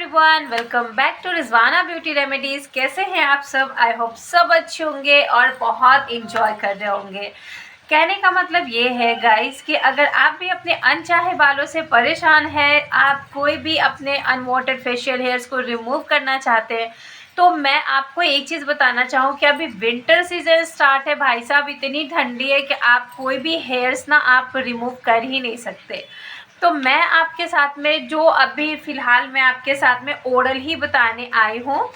Everyone, welcome back to Rizwana beauty remedies. कैसे हैं आप सब? आई होप सब अच्छे होंगे और बहुत इंजॉय कर रहे होंगे। कहने का मतलब ये है गाइस कि अगर आप भी अपने अनचाहे बालों से परेशान हैं, आप कोई भी अपने अनवांटेड फेशियल हेयर्स को रिमूव करना चाहते हैं, तो मैं आपको एक चीज़ बताना चाहूँ कि अभी विंटर सीजन स्टार्ट है भाई साहब। इतनी ठंडी है कि आप कोई भी हेयर्स ना आप रिमूव कर ही नहीं सकते। तो मैं आपके साथ में जो अभी फ़िलहाल मैं आपके साथ में ओरल ही बताने आई हूँ।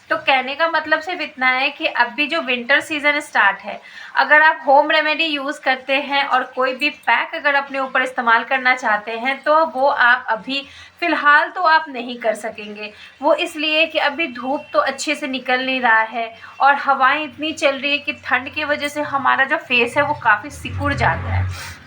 तो कहने का मतलब सिर्फ इतना है कि अभी जो विंटर सीज़न स्टार्ट है, अगर आप होम रेमेडी यूज़ करते हैं और कोई भी पैक अगर अपने ऊपर इस्तेमाल करना चाहते हैं, तो वो आप अभी फ़िलहाल तो आप नहीं कर सकेंगे। वो इसलिए कि अभी धूप तो अच्छे से निकल नहीं रहा है और हवाएं इतनी चल रही है कि ठंड की वजह से हमारा जो फेस है वो काफ़ी सिकुड़ जाता है।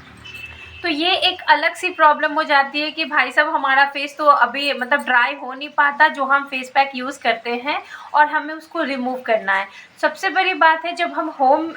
तो ये एक अलग सी प्रॉब्लम हो जाती है कि भाई साहब हमारा फेस तो अभी मतलब ड्राई हो नहीं पाता जो हम फेस पैक यूज़ करते हैं, और हमें उसको रिमूव करना है। सबसे बड़ी बात है, जब हम होम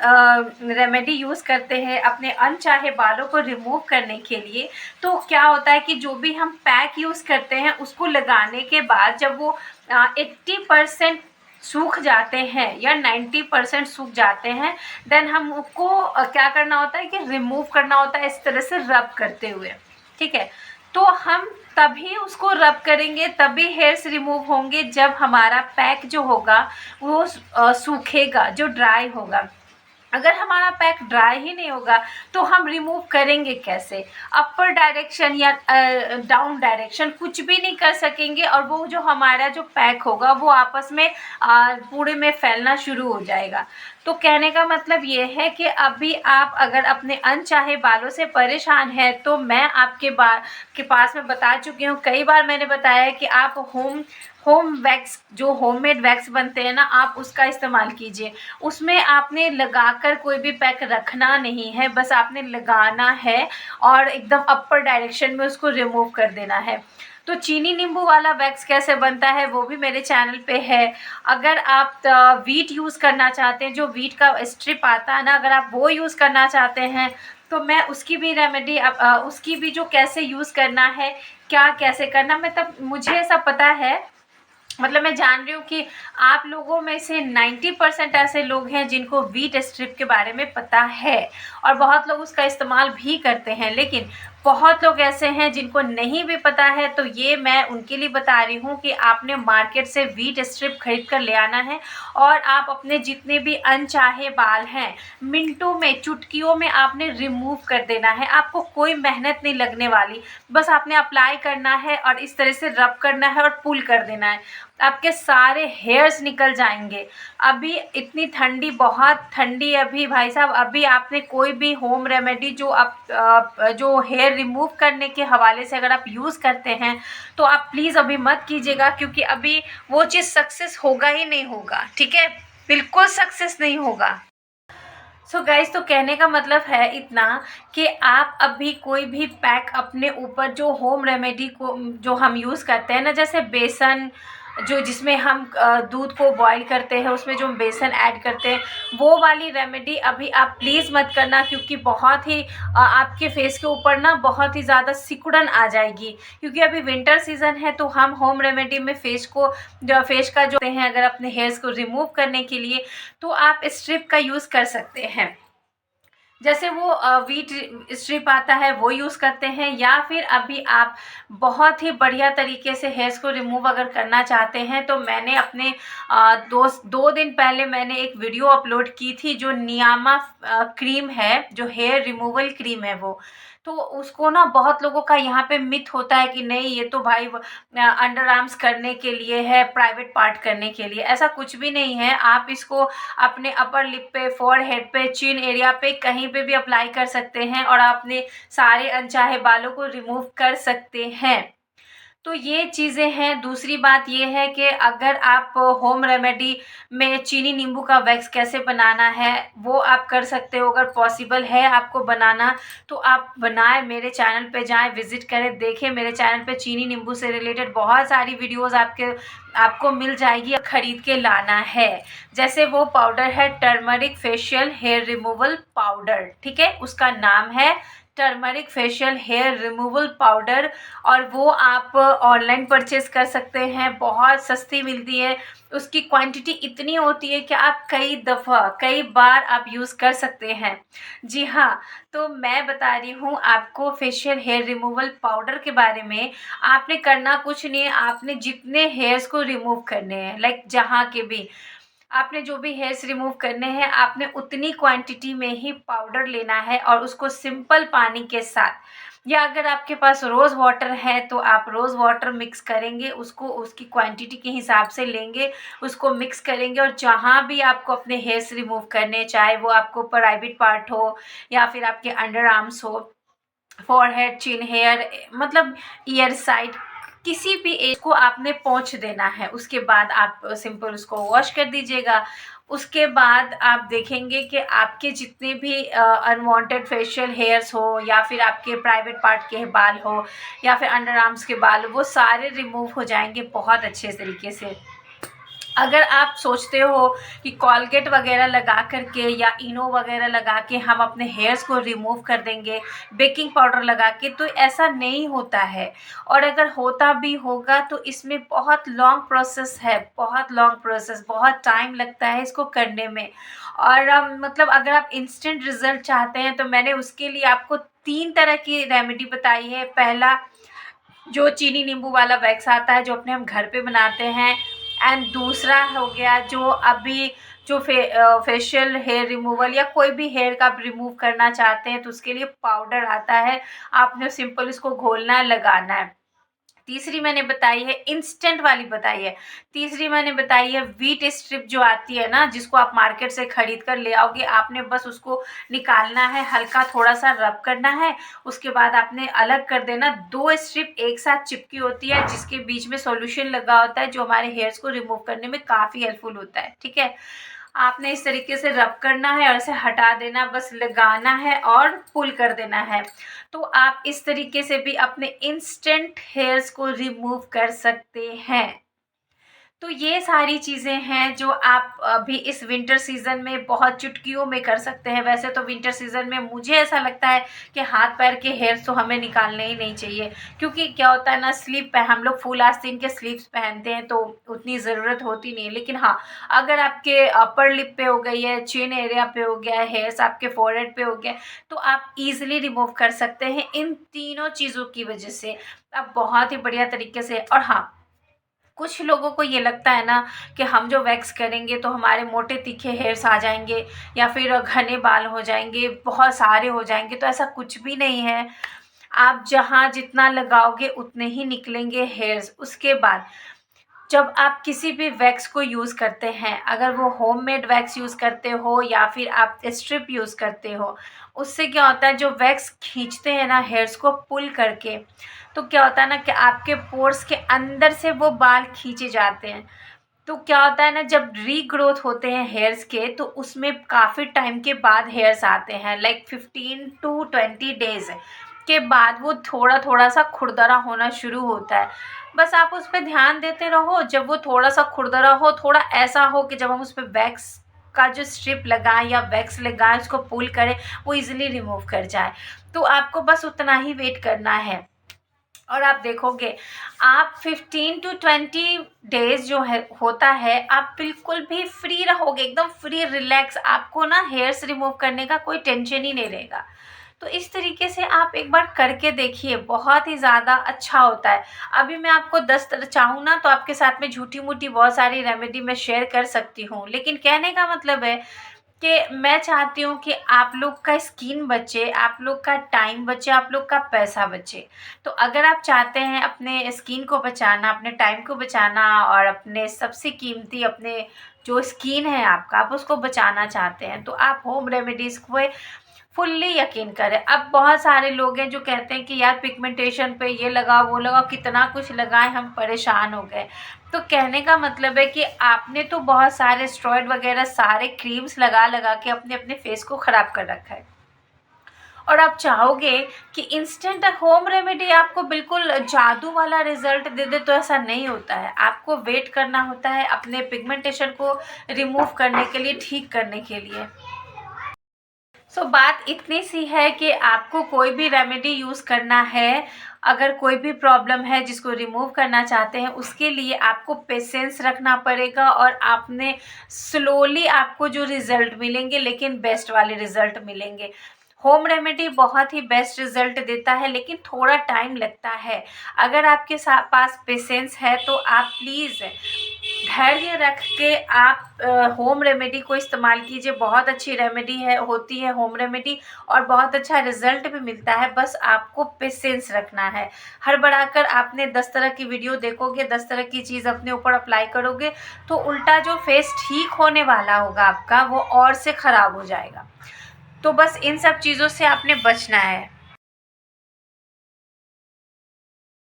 रेमेडी यूज़ करते हैं अपने अनचाहे बालों को रिमूव करने के लिए, तो क्या होता है कि जो भी हम पैक यूज़ करते हैं उसको लगाने के बाद जब वो 80% सूख जाते हैं या 90% सूख जाते हैं, देन हमको क्या करना होता है कि रिमूव करना होता है इस तरह से रब करते हुए। ठीक है, तो हम तभी उसको रब करेंगे, तभी हेयर्स रिमूव होंगे जब हमारा पैक जो होगा वो सूखेगा, जो ड्राई होगा। अगर हमारा पैक ड्राई ही नहीं होगा तो हम रिमूव करेंगे कैसे? अपर डायरेक्शन या डाउन डायरेक्शन कुछ भी नहीं कर सकेंगे, और वो जो हमारा जो पैक होगा वो आपस में पूरे में फैलना शुरू हो जाएगा। तो कहने का मतलब ये है कि अभी आप अगर अपने अनचाहे बालों से परेशान हैं, तो मैं आपके के पास में बता चुकी हूँ, कई बार मैंने बताया है कि आप होम वैक्स, जो होममेड वैक्स बनते हैं ना, आप उसका इस्तेमाल कीजिए। उसमें आपने लगाकर कोई भी पैक रखना नहीं है, बस आपने लगाना है और एकदम अपर डायरेक्शन में उसको रिमूव कर देना है। तो चीनी नींबू वाला वैक्स कैसे बनता है वो भी मेरे चैनल पे है। अगर आप वीट यूज़ करना चाहते हैं, जो वीट का स्ट्रिप आता है ना, अगर आप वो यूज़ करना चाहते हैं, तो मैं उसकी भी रेमेडी उसकी भी जो कैसे यूज़ करना है, क्या कैसे करना, मतलब मुझे ऐसा पता है, मतलब मैं जान रही हूँ कि आप लोगों में से 90% ऐसे लोग हैं जिनको वीट स्ट्रिप के बारे में पता है, और बहुत लोग उसका इस्तेमाल भी करते हैं। लेकिन बहुत लोग ऐसे हैं जिनको नहीं भी पता है, तो ये मैं उनके लिए बता रही हूँ कि आपने मार्केट से वीट स्ट्रिप खरीद कर ले आना है, और आप अपने जितने भी अनचाहे बाल हैं मिनटों में, चुटकियों में आपने रिमूव कर देना है। आपको कोई मेहनत नहीं लगने वाली, बस आपने अप्लाई करना है और इस तरह से रब करना है और पुल कर देना है, आपके सारे हेयर्स निकल जाएंगे। अभी इतनी ठंडी, बहुत ठंडी अभी भाई साहब, अभी आपने कोई भी होम रेमेडी जो आप जो हेयर रिमूव करने के हवाले से अगर आप यूज़ करते हैं, तो आप प्लीज़ अभी मत कीजिएगा, क्योंकि अभी वो चीज़ सक्सेस होगा ही नहीं होगा। ठीक है, बिल्कुल सक्सेस नहीं होगा। सो गाइस, तो कहने का मतलब है इतना कि आप अभी कोई भी पैक अपने ऊपर, जो होम रेमेडी को जो हम यूज़ करते हैं ना, जैसे बेसन, जो जिसमें हम दूध को बॉईल करते हैं, उसमें जो हम बेसन ऐड करते हैं, वो वाली रेमेडी अभी आप प्लीज़ मत करना, क्योंकि बहुत ही आपके फेस के ऊपर ना बहुत ही ज़्यादा सिकुड़न आ जाएगी। क्योंकि अभी विंटर सीज़न है, तो हम होम रेमेडी में फेस का जो हैं, अगर अपने हेयर्स को रिमूव करने के लिए, तो आप स्ट्रिप का यूज़ कर सकते हैं। जैसे वो वीट स्ट्रिप आता है वो यूज़ करते हैं, या फिर अभी आप बहुत ही बढ़िया तरीके से हेयर्स को रिमूव अगर करना चाहते हैं, तो मैंने अपने 2 दिन पहले मैंने एक वीडियो अपलोड की थी, जो नियामा क्रीम है, जो हेयर रिमूवल क्रीम है वो। तो उसको ना बहुत लोगों का यहाँ पे मिथ होता है कि नहीं, ये तो भाई अंडर आर्म्स करने के लिए है, प्राइवेट पार्ट करने के लिए। ऐसा कुछ भी नहीं है। आप इसको अपने अपर लिप पे, फोरहेड पे, चिन एरिया पे, कहीं पे भी अप्लाई कर सकते हैं, और अपने सारे अनचाहे बालों को रिमूव कर सकते हैं। तो ये चीज़ें हैं। दूसरी बात ये है कि अगर आप होम रेमेडी में चीनी नींबू का वैक्स कैसे बनाना है वो आप कर सकते हो। अगर पॉसिबल है आपको बनाना, तो आप बनाएं, मेरे चैनल पे जाएं, विज़िट करें, देखें। मेरे चैनल पे चीनी नींबू से रिलेटेड बहुत सारी वीडियोस आपको मिल जाएगी, खरीद के लाना है। जैसे वो पाउडर है turmeric facial hair removal powder, ठीक है, उसका नाम है turmeric facial hair removal powder, और वो आप ऑनलाइन परचेज़ कर सकते हैं, बहुत सस्ती मिलती है। उसकी क्वांटिटी इतनी होती है कि आप कई दफ़ा कई बार आप यूज़ कर सकते हैं। जी हाँ, तो मैं बता रही हूँ आपको फेशियल हेयर रिमूवल पाउडर के बारे में। आपने करना कुछ नहीं है, आपने जितने हेयर्स को रिमूव करने हैं, लाइक जहाँ के भी आपने जो भी हेयर्स रिमूव करने हैं, आपने उतनी क्वांटिटी में ही पाउडर लेना है और उसको सिंपल पानी के साथ, या अगर आपके पास रोज़ वाटर है तो आप रोज़ वाटर मिक्स करेंगे, उसको उसकी क्वांटिटी के हिसाब से लेंगे, उसको मिक्स करेंगे, और जहाँ भी आपको अपने हेयर्स रिमूव करने, चाहे वो आपको प्राइवेट पार्ट हो या फिर आपके अंडर आर्म्स हो, फॉरहेड, चिन हेयर, मतलब ईयर साइड, किसी भी एज को आपने पोंछ देना है। उसके बाद आप सिंपल उसको वॉश कर दीजिएगा। उसके बाद आप देखेंगे कि आपके जितने भी अनवांटेड फेशियल हेयर्स हो, या फिर आपके प्राइवेट पार्ट के बाल हो, या फिर अंडर आर्म्स के बाल हो, वो सारे रिमूव हो जाएंगे बहुत अच्छे तरीके से। अगर आप सोचते हो कि कोलगेट वगैरह लगा करके या इनो वगैरह लगा के हम अपने हेयर्स को रिमूव कर देंगे, बेकिंग पाउडर लगा के, तो ऐसा नहीं होता है। और अगर होता भी होगा तो इसमें बहुत लॉन्ग प्रोसेस है, बहुत लॉन्ग प्रोसेस, बहुत टाइम लगता है इसको करने में। और मतलब अगर आप इंस्टेंट रिजल्ट चाहते हैं तो मैंने उसके लिए आपको 3 तरह की रेमेडी बताई है। पहला, जो चीनी नींबू वाला वैक्स आता है, जो अपने हम घर पे बनाते हैं। एंड दूसरा हो गया जो अभी जो फेशियल हेयर रिमूवल, या कोई भी हेयर का आप रिमूव करना चाहते हैं तो उसके लिए पाउडर आता है, आपने सिंपल इसको घोलना है, लगाना है। तीसरी मैंने बताई है इंस्टेंट वाली बताई है। तीसरी मैंने बताई है व्हीट स्ट्रिप, जो आती है ना, जिसको आप मार्केट से खरीद कर ले आओगे, आपने बस उसको निकालना है, हल्का थोड़ा सा रब करना है, उसके बाद आपने अलग कर देना। 2 स्ट्रिप एक साथ चिपकी होती है, जिसके बीच में सॉल्यूशन लगा होता है, जो हमारे हेयर्स को रिमूव करने में काफ़ी हेल्पफुल होता है। ठीक है, आपने इस तरीके से रब करना है और इसे हटा देना, बस लगाना है और पुल कर देना है। तो आप इस तरीके से भी अपने इंस्टेंट हेयर्स को रिमूव कर सकते हैं। तो ये सारी चीज़ें हैं जो आप अभी इस विंटर सीज़न में बहुत चुटकियों में कर सकते हैं। वैसे तो विंटर सीज़न में मुझे ऐसा लगता है कि हाथ पैर के हेयर्स तो हमें निकालने ही नहीं चाहिए, क्योंकि क्या होता है ना, स्लीव हम लोग फुल आस्तीन के स्लीव्स पहनते हैं तो उतनी ज़रूरत होती नहीं है। लेकिन हाँ, अगर आपके अपर लिप पे हो गई है, चिन एरिया पे हो गया है, हेयर्स आपके फोरहेड पे हो गया है, तो आप ईज़िली रिमूव कर सकते हैं इन तीनों चीज़ों की वजह से। आप बहुत ही बढ़िया तरीके से। और हाँ, कुछ लोगों को ये लगता है ना कि हम जो वैक्स करेंगे तो हमारे मोटे तीखे हेयर्स आ जाएंगे, या फिर घने बाल हो जाएंगे, बहुत सारे हो जाएंगे। तो ऐसा कुछ भी नहीं है। आप जहाँ जितना लगाओगे उतने ही निकलेंगे हेयर्स। उसके बाद जब आप किसी भी वैक्स को यूज़ करते हैं, अगर वो होममेड वैक्स यूज़ करते हो या फिर आप स्ट्रिप यूज़ करते हो, उससे क्या होता है, जो वैक्स खींचते हैं ना हेयर्स को पुल करके, तो क्या होता है ना कि आपके पोर्स के अंदर से वो बाल खींचे जाते हैं। तो क्या होता है ना, जब रीग्रोथ होते हैं हेयर्स के, तो उसमें काफ़ी टाइम के बाद हेयर्स आते हैं, लाइक 15 to 20 डेज़ के बाद वो थोड़ा थोड़ा सा खुरदरा होना शुरू होता है। बस आप उस पर ध्यान देते रहो, जब वो थोड़ा सा खुरदरा हो, थोड़ा ऐसा हो कि जब हम उस पर वैक्स का जो स्ट्रिप लगाएं या वैक्स लगाएं, उसको पुल करें, वो इजीली रिमूव कर जाए। तो आपको बस उतना ही वेट करना है, और आप देखोगे आप 15 to 20 डेज़ जो है होता है, आप बिल्कुल भी फ्री रहोगे, एकदम फ्री रिलैक्स। आपको ना हेयर्स रिमूव करने का कोई टेंशन ही नहीं रहेगा। तो इस तरीके से आप एक बार करके देखिए, बहुत ही ज़्यादा अच्छा होता है। अभी मैं आपको 10 चाहूँ ना तो आपके साथ में झूठी मूठी बहुत सारी रेमेडी मैं शेयर कर सकती हूँ, लेकिन कहने का मतलब है कि मैं चाहती हूँ कि आप लोग का स्किन बचे, आप लोग का टाइम बचे, आप लोग का पैसा बचे। तो अगर आप चाहते हैं अपने स्किन को बचाना, अपने टाइम को बचाना, और अपने सबसे कीमती अपने जो स्किन है आपका, आप उसको बचाना चाहते हैं, तो आप होम रेमेडीज़ को फुल्ली यकीन करें। अब बहुत सारे लोग हैं जो कहते हैं कि यार पिगमेंटेशन पे ये लगाओ वो लगाओ, कितना कुछ लगाएं, हम परेशान हो गए। तो कहने का मतलब है कि आपने तो बहुत सारे स्टेरॉइड वगैरह सारे क्रीम्स लगा लगा के अपने अपने फेस को ख़राब कर रखा है, और आप चाहोगे कि इंस्टेंट होम रेमेडी आपको बिल्कुल जादू वाला रिजल्ट दे दे, तो ऐसा नहीं होता है। आपको वेट करना होता है अपने पिगमेंटेशन को रिमूव करने के लिए, ठीक करने के लिए। बात इतनी सी है कि आपको कोई भी रेमेडी यूज़ करना है, अगर कोई भी प्रॉब्लम है जिसको रिमूव करना चाहते हैं, उसके लिए आपको पेशेंस रखना पड़ेगा और आपने स्लोली आपको जो रिज़ल्ट मिलेंगे, लेकिन बेस्ट वाले रिज़ल्ट मिलेंगे। होम रेमेडी बहुत ही बेस्ट रिज़ल्ट देता है, लेकिन थोड़ा टाइम लगता है। अगर आपके पास पेशेंस है तो आप प्लीज़ धैर्य रख के आप होम रेमेडी को इस्तेमाल कीजिए। बहुत अच्छी रेमेडी होती है होम रेमेडी, और बहुत अच्छा रिजल्ट भी मिलता है। बस आपको पेशेंस रखना है। हड़बड़ाकर आपने 10 तरह की वीडियो देखोगे, 10 तरह की चीज़ अपने ऊपर अप्लाई करोगे, तो उल्टा जो फेस ठीक होने वाला होगा आपका, वो और से ख़राब हो जाएगा। तो बस इन सब चीज़ों से आपने बचना है।